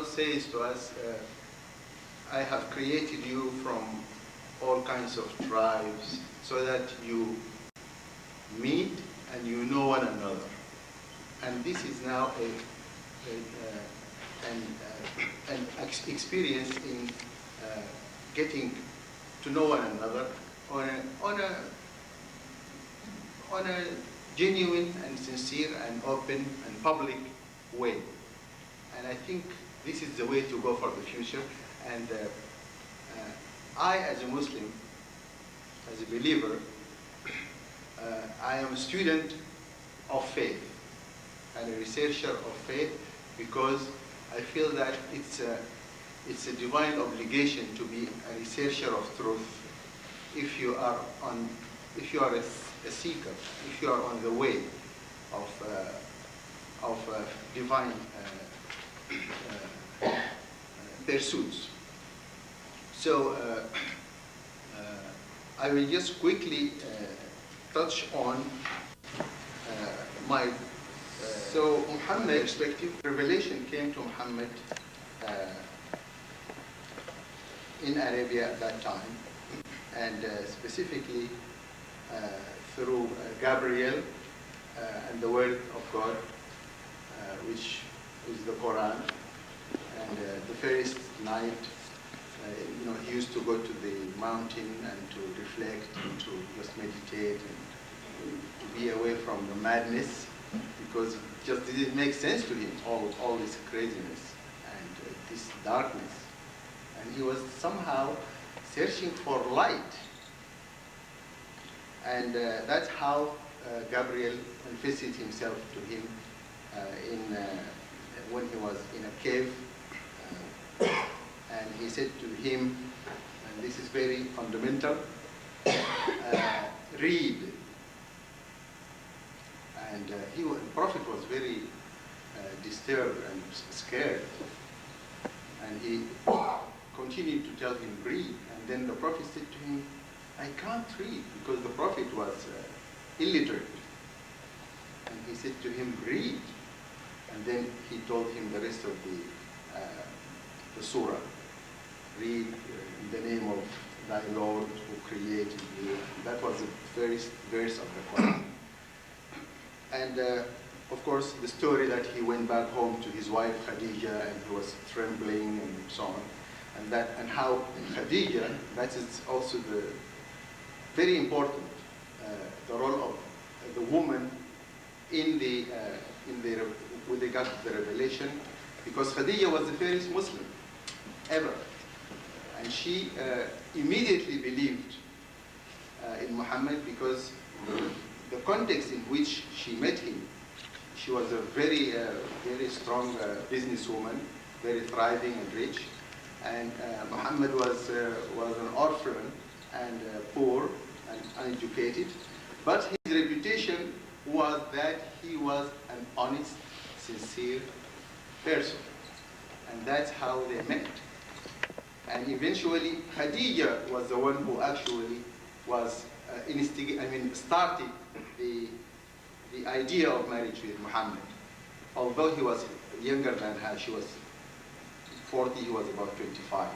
God says to us, I have created you from all kinds of tribes so that you meet and you know one another. And this is now an experience in getting to know one another on a genuine and sincere and open and public way. And I think this is the way to go for the future. And I, as a Muslim, as a believer, I am a student of faith and a researcher of faith, because I feel that it's a divine obligation to be a researcher of truth. If you are a seeker, if you are on the way of divine pursuits. So I will just quickly touch on my so Muhammad's perspective. Revelation came to Muhammad in Arabia at that time, and specifically through Gabriel and the Word of God, which is the Quran. And the first night, he used to go to the mountain and to reflect and to just meditate and to be away from the madness, because it just didn't make sense to him, all this craziness and this darkness. And he was somehow searching for light. And that's how Gabriel manifested himself to him when he was in a cave. And he said to him, and this is very fundamental, read. And the Prophet was very disturbed and scared. And he continued to tell him, read. And then the Prophet said to him, I can't read, because the Prophet was illiterate. And he said to him, read. And then he told him the rest of the surah. Read in the name of thy Lord who created you. That was the first verse of the Quran. And of course, the story that he went back home to his wife Khadija, and he was trembling and so on. And how Khadija, that is also the very important, the role of the woman with regard to the revelation, because Khadija was the first Muslim ever, and she immediately believed in Muhammad, because the context in which she met him, she was a very strong businesswoman, very thriving and rich, and Muhammad was an orphan and poor and uneducated, but his reputation was that he was an honest, sincere person, and that's how they met. And eventually, Khadija was the one who actually was started the idea of marriage with Muhammad. Although he was younger than her, she was 40, he was about 25.